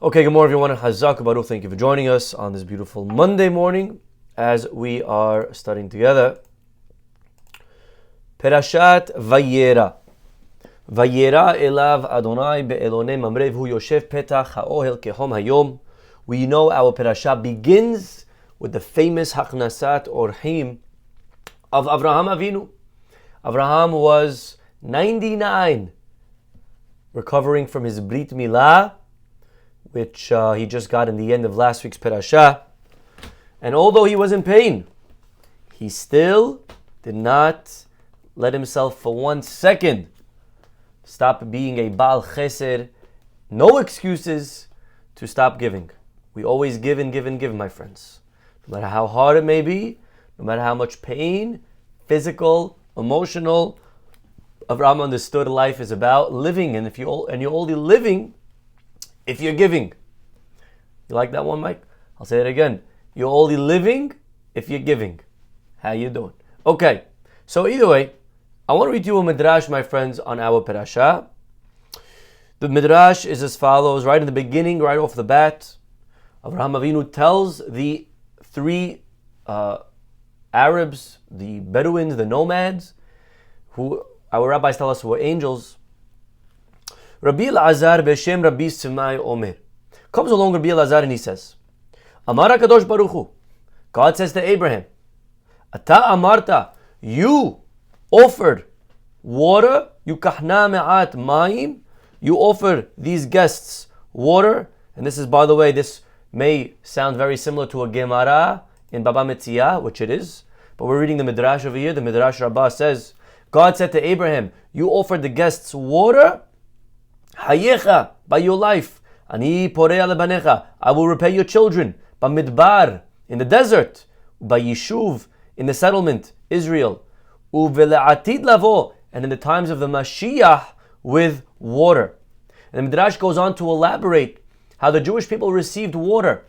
Okay, good morning everyone. Chazak, Baruch, thank you for joining us on this beautiful Monday morning as we are studying together Perashat Vayera. Vayera elav Adonai be'elone mamre v'hu yoshev petach ha'ohel kehom hayom. We know our Perashat begins with the famous Haknasat Orhim of Avraham Avinu. Avraham was 99, recovering from his Brit Milah, which he just got in the end of last week's Perashah. And although he was in pain, he still did not let himself for 1 second stop being a Baal Chesed. No excuses to stop giving. We always give and give and give, my friends. No matter how hard it may be, no matter how much pain, physical, emotional, Avraham understood life is about living, and you're only living if you're giving. You like that one, Mike? I'll say it again. You're only living if you're giving. How you doing? Okay, so either way, I want to read you a midrash, my friends, on our parasha. The midrash is as follows. Right in the beginning, right off the bat, Avraham Avinu tells the three Arabs, the Bedouins, the nomads, who our rabbis tell us were angels. Rabbi Elazar b'shem Rabbi Simai Omer. Comes along Rabbi Elazar and he says, Amar HaKadosh Baruch Hu. God says to Abraham, Ata amarta, you offered water, yukahna me'at mayim, you offered these guests water. And this is, by the way, this may sound very similar to a Gemara in Baba Metzia, which it is, but we're reading the Midrash over here. The Midrash Rabbah says, God said to Abraham, you offered the guests water, Hayecha, by your life. Ani porei lebanecha, I will repay your children. Bamidbar, in the desert. By Yishuv, in the settlement, Israel. Uvele'atid lavo, and in the times of the Mashiach, with water. And the Midrash goes on to elaborate how the Jewish people received water.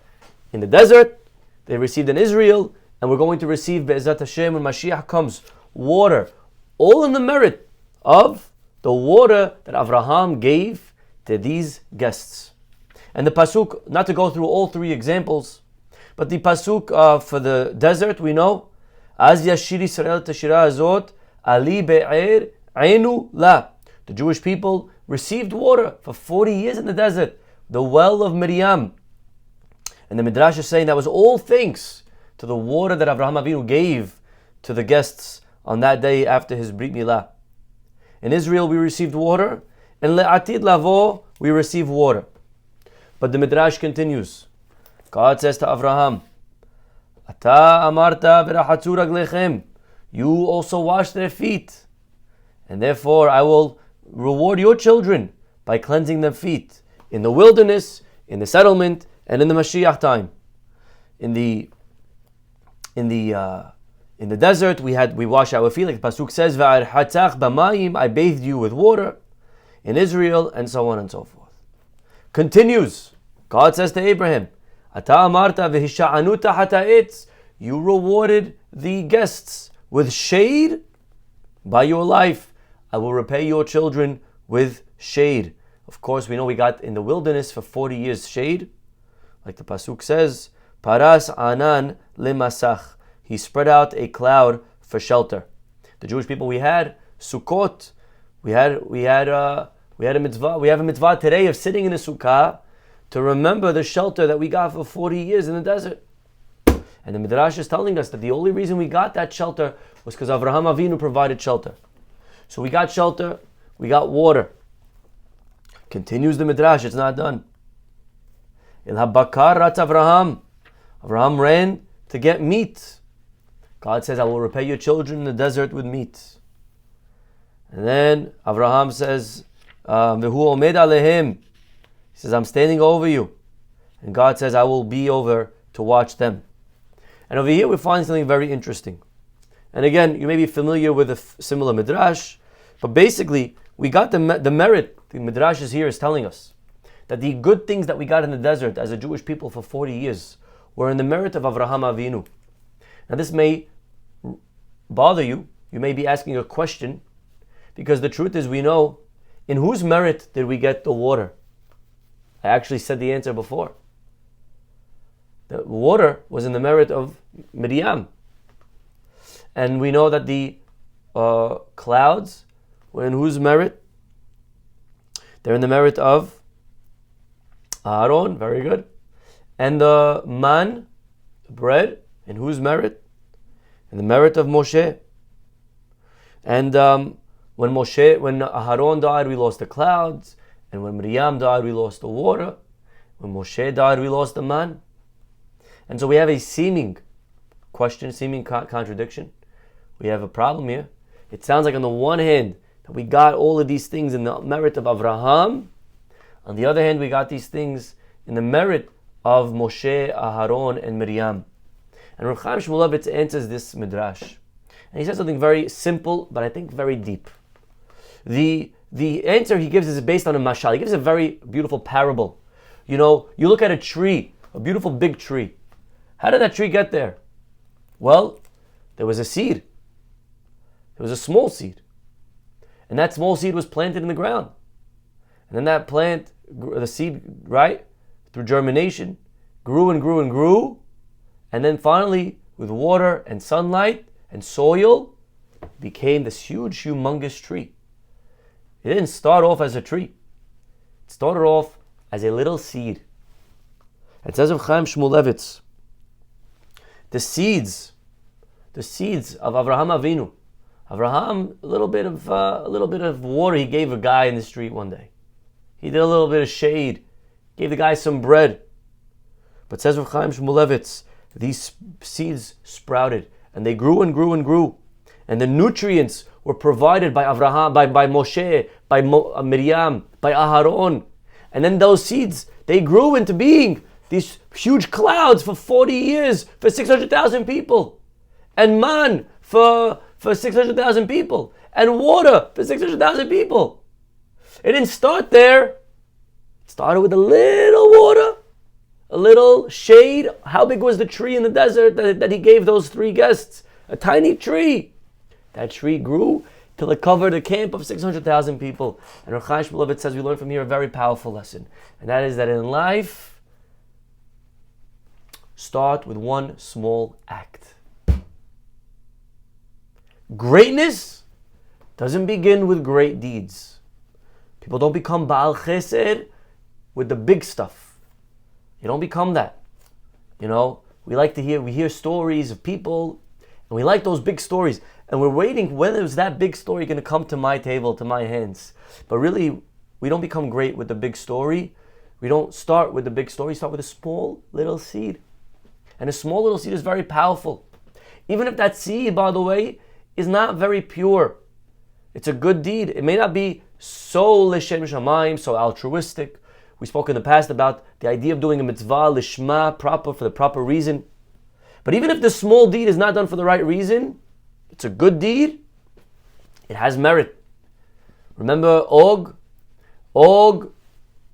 In the desert, they received in Israel, and we're going to receive Be'ezat Hashem when Mashiach comes, water. All in the merit of the water that Avraham gave to these guests. And the pasuk, not to go through all three examples, but the pasuk for the desert, we know, Az yashir Yisrael tashira azot, ali be'er einu la. The Jewish people received water for 40 years in the desert, the well of Miriam. And the Midrash is saying that was all thanks to the water that Avraham Avinu gave to the guests on that day after his Brit Milah. In Israel, we received water, and le'atid lavo, we receive water. But the Midrash continues. God says to Avraham, Ata amarta v'rachatzu raglechem, you also wash their feet, and therefore I will reward your children by cleansing their feet in the wilderness, in the settlement, and in the Mashiach time. In the desert, we wash our feet, like the pasuk says, "V'arhatzach b'mayim," I bathed you with water. In Israel, and so on and so forth. Continues. God says to Abraham, "Ata amarta v'hisha'anu tahat ha'etz," you rewarded the guests with shade. By your life, I will repay your children with shade. Of course, we know we got in the wilderness for 40 years shade, like the pasuk says, "Paras anan lemasach." He spread out a cloud for shelter. The Jewish people we had Sukkot. We had a mitzvah. We have a mitzvah today of sitting in a sukkah to remember the shelter that we got for 40 years in the desert. And the Midrash is telling us that the only reason we got that shelter was because Avraham Avinu provided shelter. So we got shelter, we got water. Continues the Midrash, it's not done. Il habakar rat Avraham. Avraham ran to get meat. God says, I will repay your children in the desert with meat. And then Avraham says, Vehu omed alehem. He says, I'm standing over you. And God says, I will be over to watch them. And over here we find something very interesting. And again, you may be familiar with a similar midrash, but basically, we got the merit. The midrash is here is telling us that the good things that we got in the desert as a Jewish people for 40 years were in the merit of Avraham Avinu. Now this may bother you. You may be asking a question, because the truth is we know, in whose merit did we get the water? I actually said the answer before. The water was in the merit of Miriam. And we know that the clouds were in whose merit? They're in the merit of Aaron, very good. And the man, the bread, in whose merit? In the merit of Moshe. And when Aaron died, we lost the clouds. And when Miriam died, we lost the water. When Moshe died, we lost the man. And so we have a seeming question, seeming contradiction. We have a problem here. It sounds like on the one hand that we got all of these things in the merit of Avraham. On the other hand, we got these things in the merit of Moshe, Aharon, and Miriam. And Rav Chaim Shmulevitz answers this midrash. And he says something very simple, but I think very deep. The answer he gives is based on a mashal. He gives a very beautiful parable. You know, you look at a tree, a beautiful big tree. How did that tree get there? Well, there was a seed. There was a small seed. And that small seed was planted in the ground. And then that plant, the seed, right, through germination, grew and grew and grew. And then finally, with water and sunlight and soil, became this huge, humongous tree. It didn't start off as a tree. It started off as a little seed. It says of Chaim Shmulevitz, the seeds of Avraham Avinu. Avraham, a little bit of water he gave a guy in the street one day. He did a little bit of shade, gave the guy some bread. But says of Chaim Shmulevitz, these seeds sprouted and they grew and grew and grew, and the nutrients were provided by Avraham, by Moshe, by Miriam, by Aharon, and then those seeds, they grew into being these huge clouds for 40 years for 600,000 people, and man for 600,000 people, and water for 600,000 people. It didn't start there. It started with a little water, a little shade. How big was the tree in the desert that he gave those three guests? A tiny tree. That tree grew till it covered a camp of 600,000 people. And Rav Chaim Shmulevitz says we learn from here a very powerful lesson. And that is that in life, start with one small act. Greatness doesn't begin with great deeds. People don't become Baal Chesed with the big stuff. You don't become that. You know, we hear stories of people, and we like those big stories, and we're waiting, when is that big story going to come to my table, to my hands? But really, we don't become great with the big story. We don't start with the big story. We start with a small little seed. And a small little seed is very powerful. Even if that seed, by the way, is not very pure. It's a good deed. It may not be so l'shem shamayim, so altruistic. We spoke in the past about the idea of doing a mitzvah lishma, proper, for the proper reason. But even if the small deed is not done for the right reason, it's a good deed. It has merit. Remember Og? Og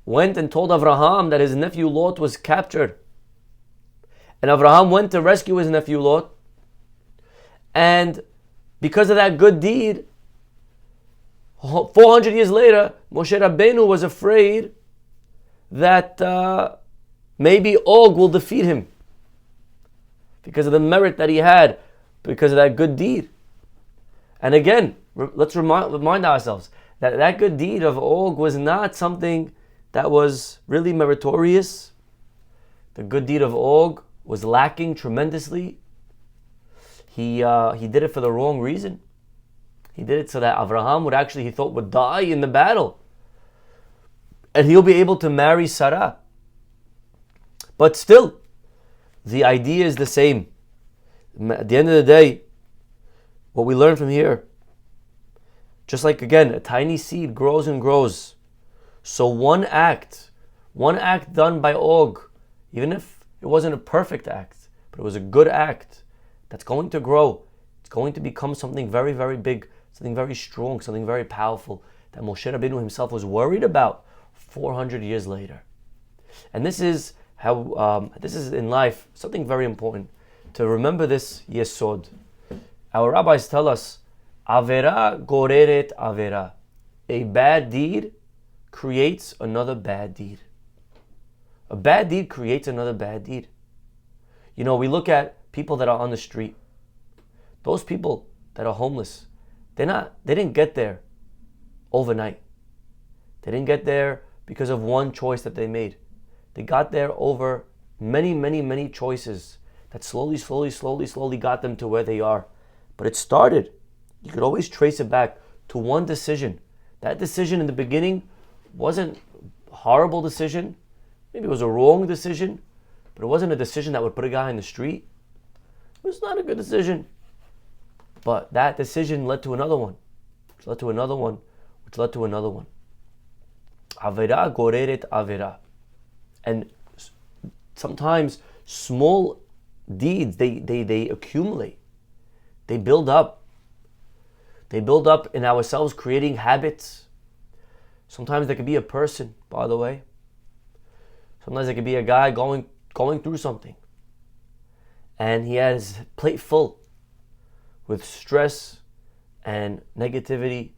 went and told Avraham that his nephew Lot was captured. And Avraham went to rescue his nephew Lot. And because of that good deed, 400 years later, Moshe Rabbeinu was afraid that maybe Og will defeat him because of the merit that he had, because of that good deed. And again, let's remind ourselves that that good deed of Og was not something that was really meritorious. The good deed of Og was lacking tremendously. He did it for the wrong reason. He did it so that Avraham he thought would die in the battle. And he'll be able to marry Sarah. But still, the idea is the same. At the end of the day, what we learn from here, just like again, a tiny seed grows and grows. So one act done by Og, even if it wasn't a perfect act, but it was a good act, that's going to grow. It's going to become something very, very big, something very strong, something very powerful that Moshe Rabbeinu himself was worried about 400 years later. And this is how, this is in life, something very important to remember this yesod. Our rabbis tell us, Avera goreret avera. A bad deed creates another bad deed. A bad deed creates another bad deed. You know, we look at people that are on the street. Those people that are homeless, they didn't get there overnight. They didn't get there because of one choice that they made. They got there over many, many, many choices that slowly got them to where they are. But it started, you could always trace it back to one decision. That decision in the beginning wasn't a horrible decision. Maybe it was a wrong decision, but it wasn't a decision that would put a guy in the street. It was not a good decision. But that decision led to another one, which led to another one, which led to another one. Avera goreret avera. And sometimes small deeds, they accumulate. They build up. They build up in ourselves, creating habits. Sometimes there could be a person, by the way. Sometimes it could be a guy going through something. And he has his plate full with stress and negativity,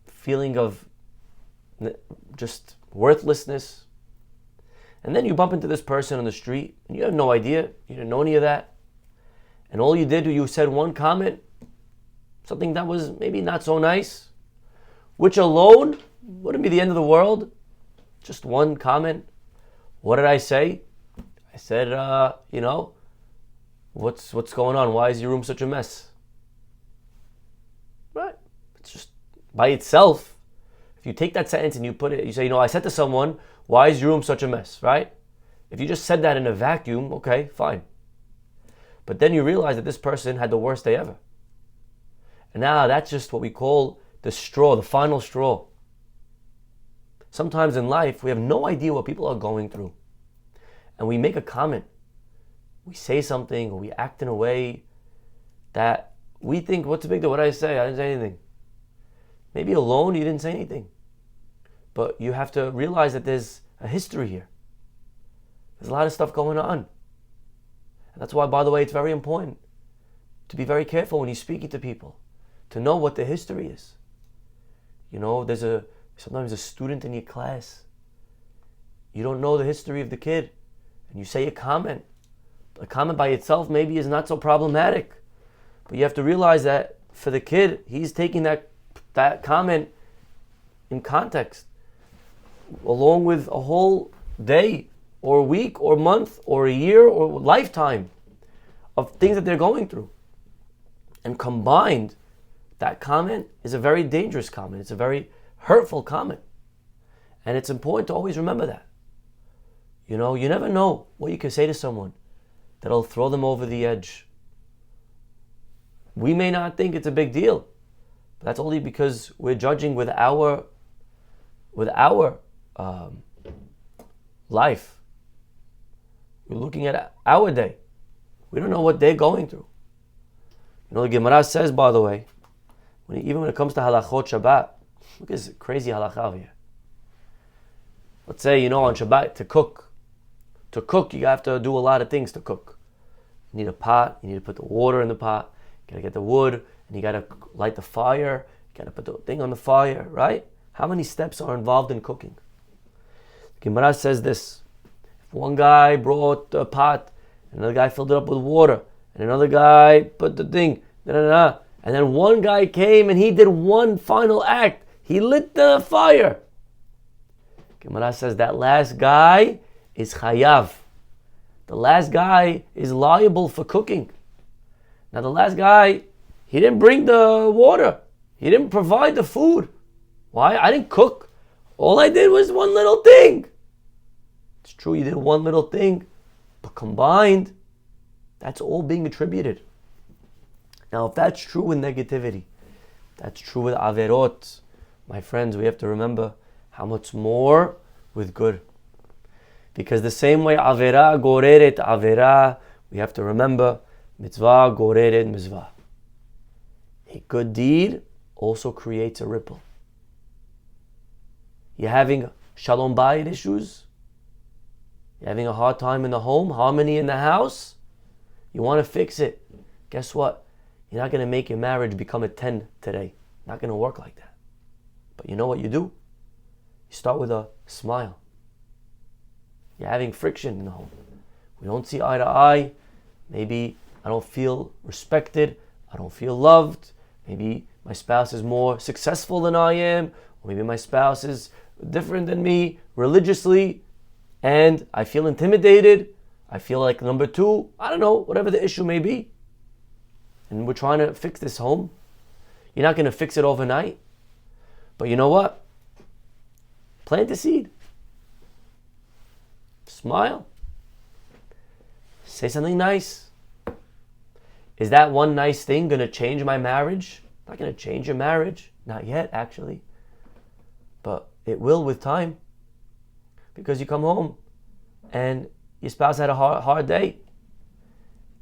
feeling of just worthlessness. And then you bump into this person on the street and you have no idea, you didn't know any of that. And all you did, you said one comment, something that was maybe not so nice, which alone wouldn't be the end of the world. Just one comment. What did I say? I said, what's going on? Why is your room such a mess? Right? It's just by itself. If you take that sentence and you put it, you say, I said to someone, why is your room such a mess? Right? If you just said that in a vacuum, okay, fine. But then you realize that this person had the worst day ever. And now that's just what we call the straw, the final straw. Sometimes in life, we have no idea what people are going through. And we make a comment. We say something or we act in a way that we think, what's the big deal? What did I say? I didn't say anything. Maybe alone you didn't say anything. But you have to realize that there's a history here. There's a lot of stuff going on. And that's why, by the way, it's very important to be very careful when you're speaking to people, to know what the history is. There's sometimes a student in your class. You don't know the history of the kid. And you say a comment. A comment by itself maybe is not so problematic. But you have to realize that for the kid, he's taking that comment in context, along with a whole day or week or month or a year or lifetime of things that they're going through. And combined, that comment is a very dangerous comment. It's a very hurtful comment. And it's important to always remember that. You never know what you can say to someone that'll throw them over the edge. We may not think it's a big deal, but that's only because we're judging with our life. We're looking at our day. We don't know what they're going through. The Gemara says, by the way, even when it comes to halachot Shabbat, look at this crazy halakha here. Let's say, on Shabbat, to cook, you have to do a lot of things to cook. You need a pot, you need to put the water in the pot, you gotta get the wood, and you gotta light the fire, you gotta put the thing on the fire, right? How many steps are involved in cooking? Gemara says this: if one guy brought a pot, another guy filled it up with water, and another guy put the thing, and then one guy came and he did one final act. He lit the fire. Gemara says that last guy is chayav. The last guy is liable for cooking. Now the last guy, he didn't bring the water. He didn't provide the food. Why? I didn't cook. All I did was one little thing. It's true, you did one little thing, but combined, that's all being attributed. Now, if that's true with negativity, that's true with averot, my friends, we have to remember how much more with good. Because the same way avera goreret avera, we have to remember mitzvah goreret mitzvah. A good deed also creates a ripple. You're having shalom bayit issues. You're having a hard time in the home, harmony in the house. You want to fix it. Guess what? You're not going to make your marriage become a 10 today. Not going to work like that. But you know what you do? You start with a smile. You're having friction in the home. We don't see eye to eye. Maybe I don't feel respected. I don't feel loved. Maybe my spouse is more successful than I am. Or maybe my spouse is different than me religiously. And I feel intimidated. I feel like number two. I don't know, whatever the issue may be. And we're trying to fix this home. You're not going to fix it overnight. But you know what? Plant a seed. Smile. Say something nice. Is that one nice thing going to change my marriage? Not going to change your marriage. Not yet, actually. But it will with time. Because you come home and your spouse had a hard day.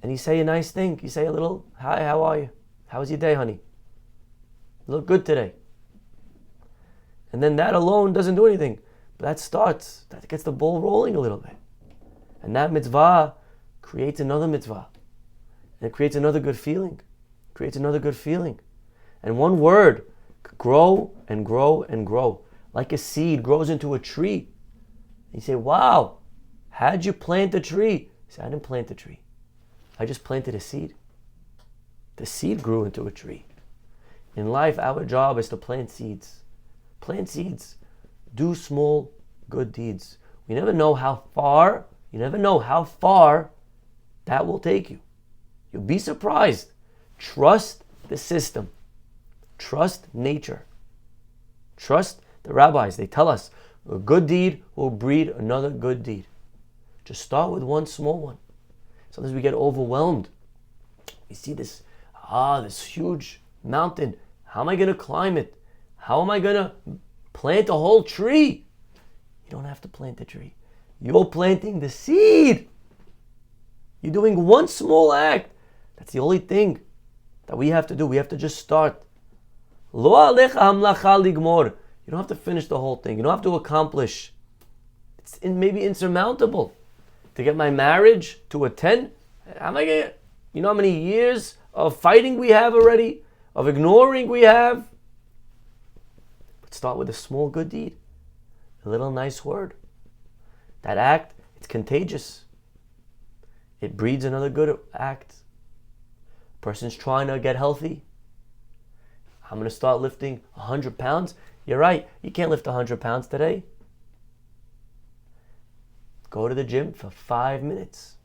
And you say a nice thing. You say a little, hi, how are you? How was your day, honey? You look good today. And then that alone doesn't do anything. But that gets the ball rolling a little bit. And that mitzvah creates another mitzvah. And it creates another good feeling. And one word could grow and grow and grow. Like a seed grows into a tree. And you say, wow, how'd you plant the tree? You say, I didn't plant the tree. I just planted a seed. The seed grew into a tree. In life, our job is to plant seeds. Plant seeds. Do small, good deeds. You never know how far that will take you. You'll be surprised. Trust the system. Trust nature. Trust the rabbis. They tell us a good deed will breed another good deed. Just start with one small one. Sometimes we get overwhelmed. We see this huge mountain. How am I going to climb it? How am I going to plant a whole tree? You don't have to plant the tree. You're planting the seed. You're doing one small act. That's the only thing that we have to do. We have to just start. Lo alecha hamlacha ligmor. You don't have to finish the whole thing. You don't have to accomplish. It's maybe insurmountable. To get my marriage to a 10, how am I going to, you know how many years of fighting we have already? Of ignoring we have? But start with a small good deed. A little nice word. That act, it's contagious. It breeds another good act. Person's trying to get healthy. I'm going to start lifting 100 pounds. You're right, you can't lift 100 pounds today. Go to the gym for 5 minutes.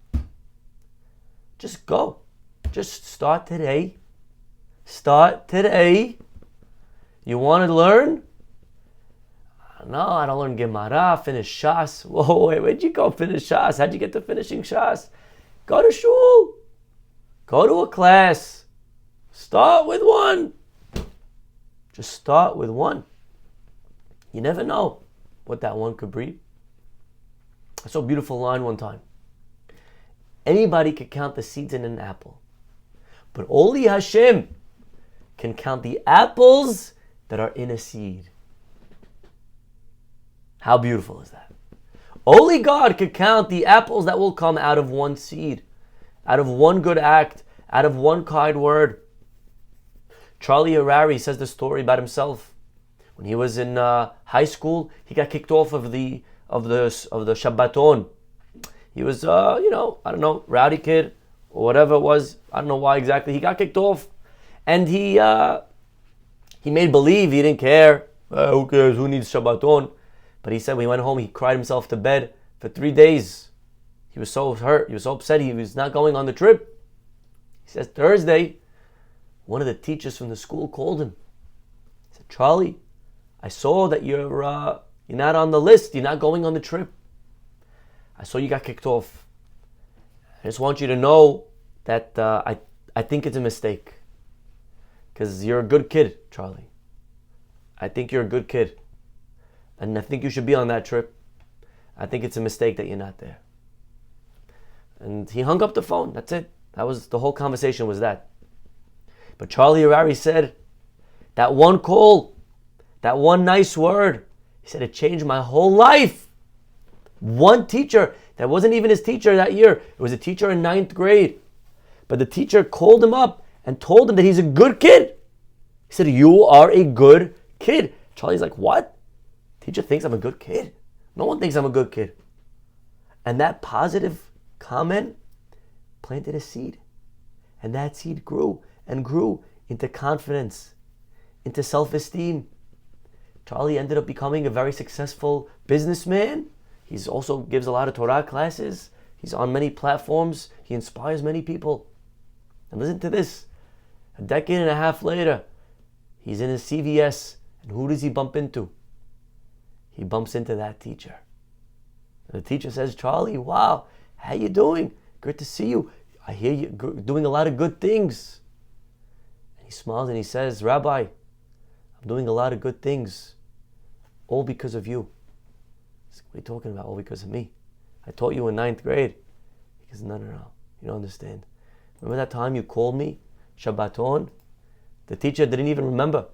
Just go. Just start today. Start today. You want to learn? No, I don't learn Gemara, finish Shas. Whoa, where'd you go finish Shas? How'd you get to finishing Shas? Go to shul. Go to a class. Start with one. Just start with one. You never know what that one could breed. I saw a beautiful line one time. Anybody could count the seeds in an apple, but only Hashem can count the apples that are in a seed. How beautiful is that? Only God could count the apples that will come out of one seed, out of one good act, out of one kind word. Charlie Harari says the story about himself. When he was in high school, he got kicked off of the Shabbaton. He was, I don't know, rowdy kid or whatever it was. I don't know why exactly. He got kicked off, and he made believe he didn't care. Who cares? Who needs Shabbaton? But he said when he went home, he cried himself to bed for 3 days. He was so hurt. He was so upset. He was not going on the trip. He says Thursday, one of the teachers from the school called him. He said, Charlie, I saw that you're not on the list. You're not going on the trip. I saw you got kicked off. I just want you to know that I think it's a mistake. Because you're a good kid, Charlie. I think you're a good kid. And I think you should be on that trip. I think it's a mistake that you're not there. And he hung up the phone. That's it. That was the whole conversation was that. But Charlie Harari said, that one call, that one nice word, he said it changed my whole life. One teacher, that wasn't even his teacher that year. It was a teacher in 9th grade. But the teacher called him up and told him that he's a good kid. He said, you are a good kid. Charlie's like, what? Teacher thinks I'm a good kid? No one thinks I'm a good kid. And that positive comment planted a seed. And that seed grew and grew into confidence, into self-esteem. Charlie ended up becoming a very successful businessman. He's also gives a lot of Torah classes. He's on many platforms. He inspires many people. And listen to this. A decade and a half later, he's in his CVS. And who does he bump into? He bumps into that teacher. And the teacher says, Charlie, wow, how you doing? Good to see you. I hear you doing a lot of good things. And he smiles and he says, Rabbi, I'm doing a lot of good things. All because of you. Said, what are you talking about? All because of me. I taught you in 9th grade. He goes, no. You don't understand. Remember that time you called me? Shabbaton? The teacher didn't even remember.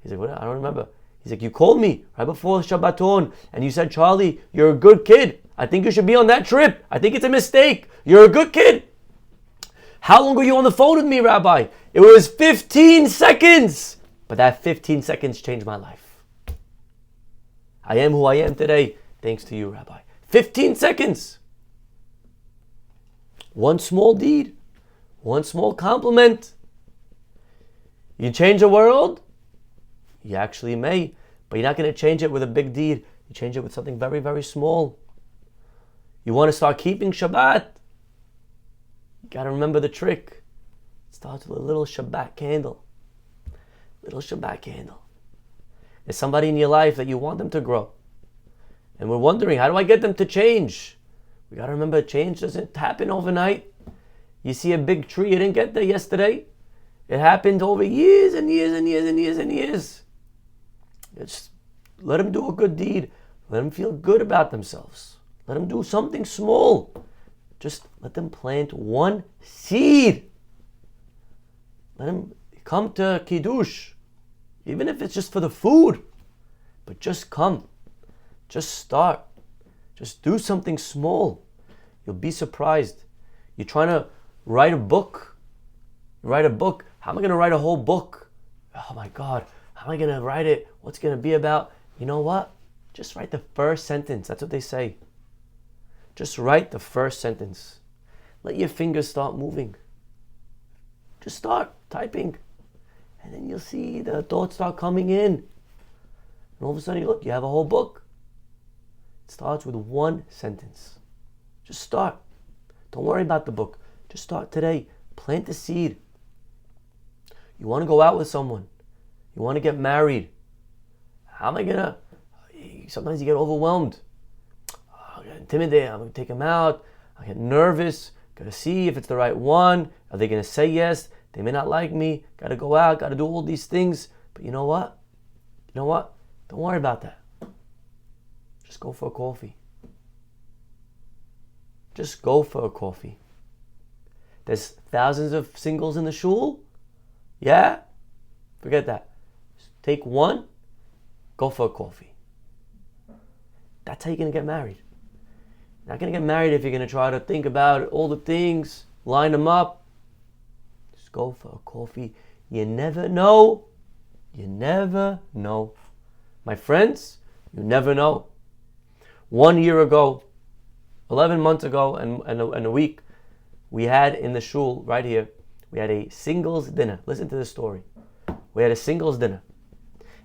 He's like, what? I don't remember. He's like, you called me right before Shabbaton and you said, Charlie, you're a good kid. I think you should be on that trip. I think it's a mistake. You're a good kid. How long were you on the phone with me, Rabbi? It was 15 seconds. But that 15 seconds changed my life. I am who I am today, thanks to you, Rabbi. 15 seconds. One small deed. One small compliment. You change the world? You actually may. But you're not going to change it with a big deed. You change it with something very, very small. You want to start keeping Shabbat? You got to remember the trick. It starts with a little Shabbat candle. Little Shabbat candle. There's somebody in your life that you want them to grow. And we're wondering, how do I get them to change? We got to remember, change doesn't happen overnight. You see a big tree, it didn't get there yesterday. It happened over years and years and years and years and years. Just let them do a good deed. Let them feel good about themselves. Let them do something small. Just let them plant one seed. Let them come to Kiddush. Even if it's just for the food. But just come. Just start. Just do something small. You'll be surprised. You're trying to write a book. Write a book. How am I going to write a whole book? Oh my God. How am I going to write it? What's it going to be about? You know what? Just write the first sentence. That's what they say. Just write the first sentence. Let your fingers start moving. Just start typing. And then you'll see the thoughts start coming in. And all of a sudden, look, you have a whole book. It starts with one sentence. Just start. Don't worry about the book. Just start today. Plant the seed. You want to go out with someone. You want to get married. How am I going to... Sometimes you get overwhelmed. I get intimidated. I'm going to take them out. I get nervous. Got to see if it's the right one. Are they going to say yes? They may not like me. Got to go out. Got to do all these things. But you know what? Don't worry about that. Just go for a coffee. Just go for a coffee. There's thousands of singles in the shul. Yeah? Forget that. Just take one. Go for a coffee. That's how you're going to get married. You're not going to get married if you're going to try to think about all the things, line them up. Just go for a coffee. You never know. You never know. My friends, you never know. 1 year ago, 11 months ago, and a week, we had in the shul right here, we had a singles dinner. Listen to this story. We had a singles dinner.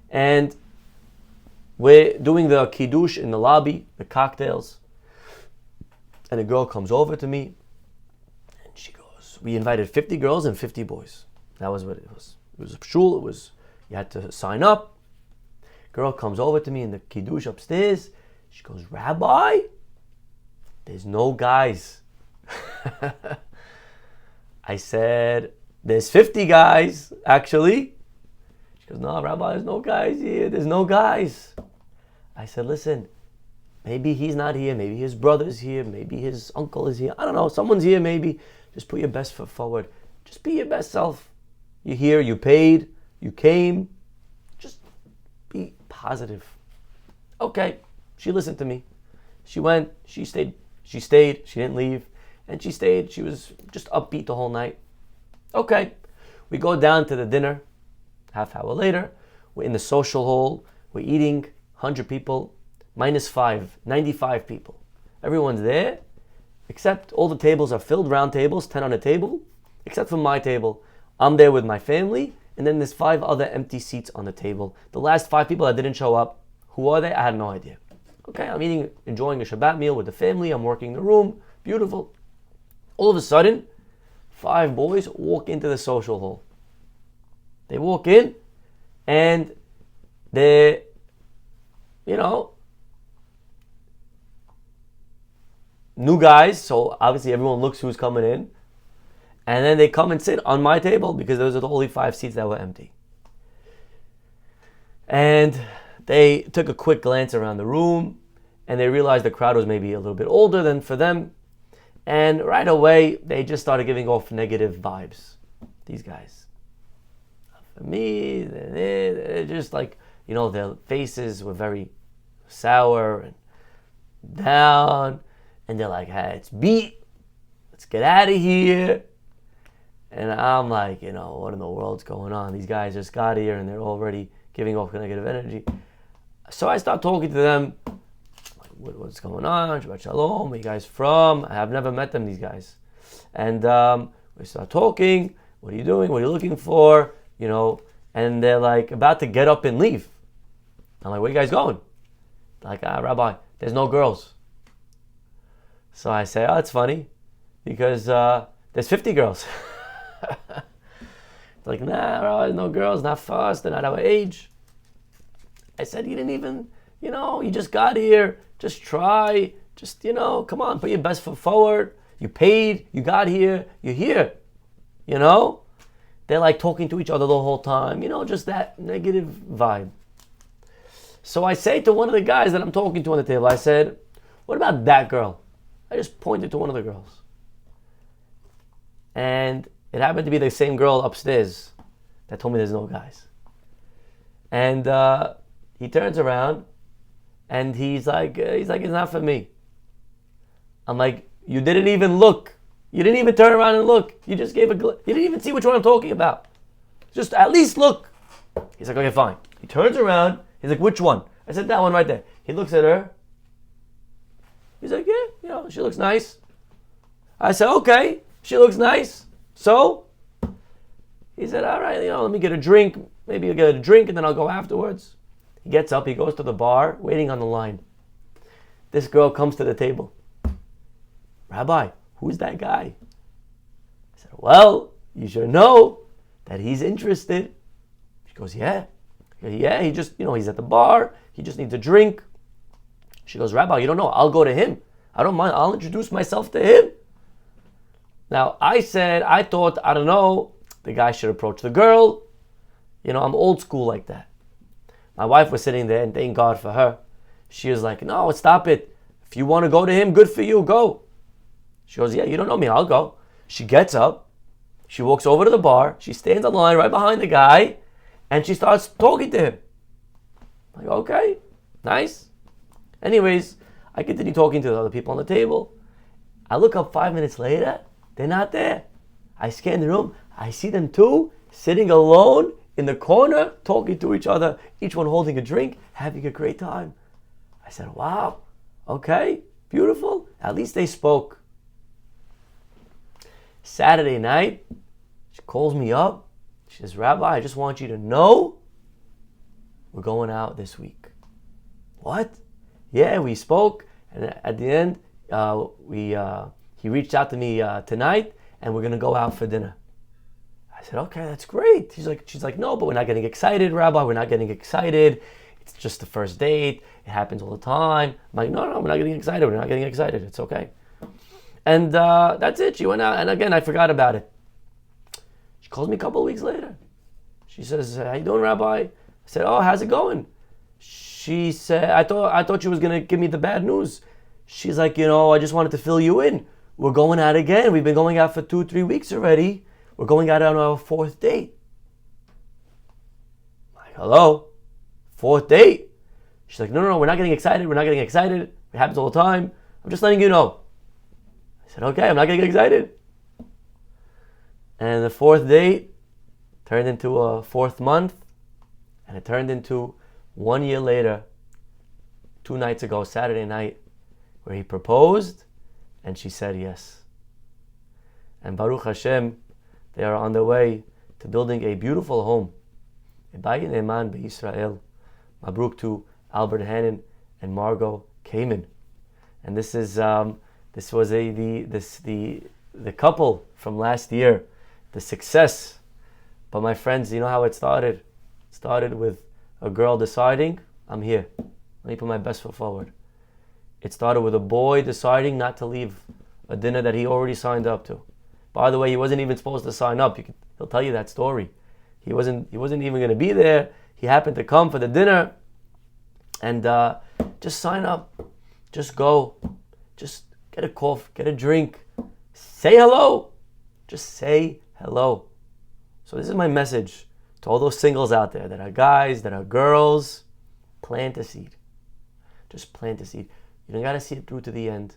And we're doing the kiddush in the lobby, the cocktails. And a girl comes over to me and she goes, we invited 50 girls and 50 boys. That was what it was. It was a shul, you had to sign up. Girl comes over to me in the kiddush upstairs. She goes, Rabbi, there's no guys. I said, there's 50 guys, actually. She goes, no, Rabbi, there's no guys here. There's no guys. I said, listen, maybe he's not here. Maybe his brother's here. Maybe his uncle is here. I don't know. Someone's here, maybe. Just put your best foot forward. Just be your best self. You're here. You paid. You came. Just be positive. Okay. She listened to me. She went. She stayed. She didn't leave. And she stayed. She was just upbeat the whole night. Okay. We go down to the dinner. Half hour later, we're in the social hall. We're eating. 100 people, -5, 95 people. Everyone's there, except all the tables are filled, round tables, 10 on a table, except for my table. I'm there with my family, and then there's 5 other empty seats on the table. The last 5 people that didn't show up, who are they? I had no idea. Okay, I'm eating, enjoying a Shabbat meal with the family. I'm working the room. Beautiful. All of a sudden, 5 boys walk into the social hall. They walk in, and they're, new guys. So obviously everyone looks who's coming in. And then they come and sit on my table because those are the only 5 seats that were empty. And they took a quick glance around the room, and they realized the crowd was maybe a little bit older than for them. And right away, they just started giving off negative vibes. These guys. For me, they're just like, their faces were very sour and down. And they're like, hey, it's beat. Let's get out of here. And I'm like, what in the world's going on? These guys just got here and they're already giving off negative energy. So I start talking to them. Like, what's going on? Shabbat Shalom. Where you guys from? I have never met them, these guys. And we start talking. What are you doing? What are you looking for? And they're like about to get up and leave. I'm like, where are you guys going? They're like, Rabbi, there's no girls. So I say, it's funny because there's 50 girls. Like, nah, no girls, not for us, they're not our age. I said, you didn't even, you just got here, just try, just, come on, put your best foot forward. You paid, you got here, you're here, They're like talking to each other the whole time, just that negative vibe. So I say to one of the guys that I'm talking to on the table, I said, what about that girl? I just pointed to one of the girls. And it happened to be the same girl upstairs that told me there's no guys. And he turns around and he's like, it's not for me. I'm like, you didn't even look. You didn't even turn around and look. You just gave you didn't even see which one I'm talking about. Just at least look. He's like, okay, fine. He turns around. He's like, which one? I said, that one right there. He looks at her. He's like, yeah, she looks nice. I said, okay, she looks nice. So? He said, all right, let me get a drink. Maybe I'll get a drink and then I'll go afterwards. He gets up, he goes to the bar, waiting on the line. This girl comes to the table. Rabbi, who's that guy? I said, well, you should know that he's interested. She goes, yeah, he just, he's at the bar. He just needs a drink. She goes, Rabbi, you don't know. I'll go to him. I don't mind. I'll introduce myself to him. Now, I thought, I don't know, the guy should approach the girl. I'm old school like that. My wife was sitting there, and thank God for her. She was like, no, stop it. If you want to go to him, good for you, go. She goes, yeah, you don't know me, I'll go. She gets up. She walks over to the bar. She stands on the line right behind the guy, and she starts talking to him. I'm like, okay, nice. Anyways, I continue talking to the other people on the table. I look up 5 minutes later. They're not there. I scan the room. I see them two sitting alone in the corner, talking to each other, each one holding a drink, having a great time. I said, wow, okay, beautiful. At least they spoke. Saturday night, she calls me up. She says, Rabbi, I just want you to know we're going out this week. What? Yeah, we spoke, and at the end, he reached out to me tonight, and we're gonna go out for dinner. I said, okay, that's great. She's like, no, but we're not getting excited, Rabbi. We're not getting excited. It's just the first date. It happens all the time. I'm like, no, we're not getting excited. We're not getting excited. It's okay. And that's it. She went out, and again, I forgot about it. She calls me a couple of weeks later. She says, how you doing, Rabbi? I said, oh, how's it going? She said, I thought she was going to give me the bad news. She's like, I just wanted to fill you in. We're going out again. We've been going out for 2-3 weeks already. We're going out on our 4th date. I'm like, hello? 4th date? She's like, no, we're not getting excited. We're not getting excited. It happens all the time. I'm just letting you know. I said, okay, I'm not going to get excited. And the 4th date turned into a 4th month. And it turned into 1 year later, 2 nights ago, Saturday night, where he proposed and she said yes. And Baruch Hashem, they are on their way to building a beautiful home. A Bayit Ne'eman B'Yisrael. Mabruk to Albert Hannon and Margot Kamen. And this is the couple from last year, the success. But my friends, you know how it started? It started with a girl deciding, I'm here. Let me put my best foot forward. It started with a boy deciding not to leave a dinner that he already signed up to. By the way, he wasn't even supposed to sign up. He'll tell you that story. He wasn't even going to be there. He happened to come for the dinner. And just sign up. Just go. Just get a coffee, get a drink. Say hello. Just say hello. So this is my message to all those singles out there that are guys, that are girls. Plant a seed. Just plant a seed. You don't got to see it through to the end.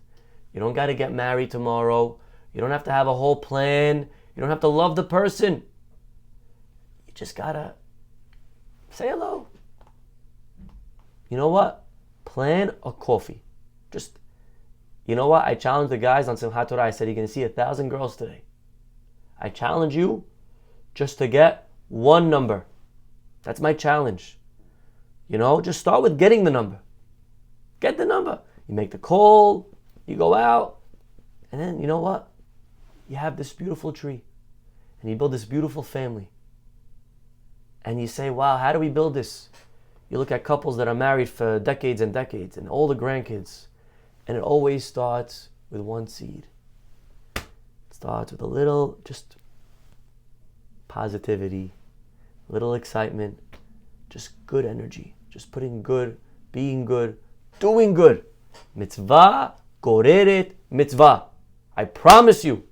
You don't got to get married tomorrow. You don't have to have a whole plan. You don't have to love the person. You just got to say hello. You know what? Plan a coffee. Just, you know what? I challenged the guys on Simchat Torah. I said, you're going to see 1,000 girls today. I challenge you just to get one number. That's my challenge. You know, just start with getting the number. Get the number. You make the call, you go out, and then, you know what? You have this beautiful tree, and you build this beautiful family. And you say, wow, how do we build this? You look at couples that are married for decades and decades, and all the grandkids, and it always starts with one seed. It starts with a little, just positivity, little excitement, just good energy, just putting good, being good, doing good. Mitzvah goreret mitzvah. I promise you,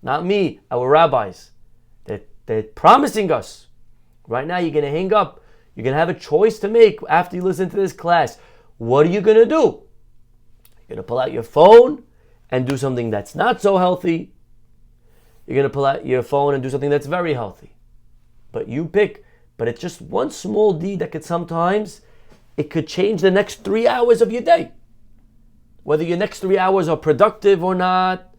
not me, our rabbis, they're promising us. Right now you're going to hang up. You're going to have a choice to make after you listen to this class. What are you going to do? You're going to pull out your phone and do something that's not so healthy. You're going to pull out your phone and do something that's very healthy. But you pick. But it's just one small deed that could sometimes, it could change the next 3 hours of your day. Whether your next 3 hours are productive or not,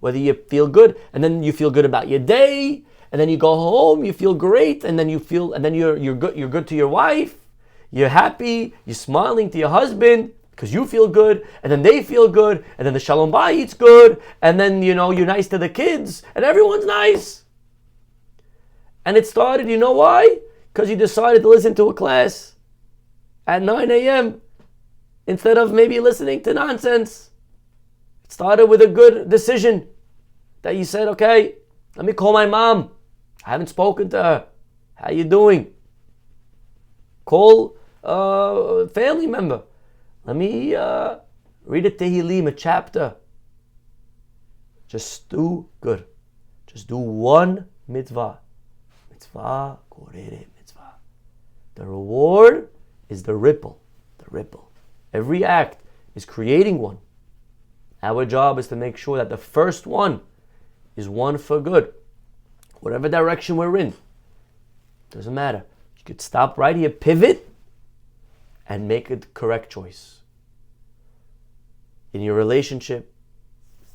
whether you feel good, and then you feel good about your day, and then you go home, you feel great, and then you're good to your wife, you're happy, you're smiling to your husband because you feel good, and then they feel good, and then the Shalom Bayit's good, and then you're nice to the kids, and everyone's nice. And it started, you know why? Because you decided to listen to a class at 9 a.m. instead of maybe listening to nonsense. It started with a good decision that you said, okay, let me call my mom. I haven't spoken to her. How you doing? Call a family member. Let me read a Tehillim, a chapter. Just do good. Just do one mitzvah. Mitzvah goreret mitzvah. The reward is the ripple. The ripple. Every act is creating one. Our job is to make sure that the first one is one for good. Whatever direction we're in, doesn't matter. You could stop right here, pivot, and make a correct choice. In your relationship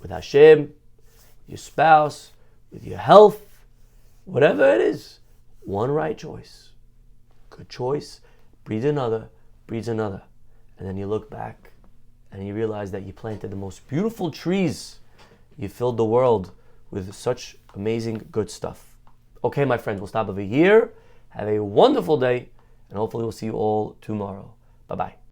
with Hashem, your spouse, with your health, whatever it is, one right choice. Good choice, breeds another, and then you look back and you realize that you planted the most beautiful trees. You filled the world with such amazing good stuff. Okay, my friends, we'll stop over here. Have a wonderful day, and hopefully we'll see you all tomorrow. Bye-bye.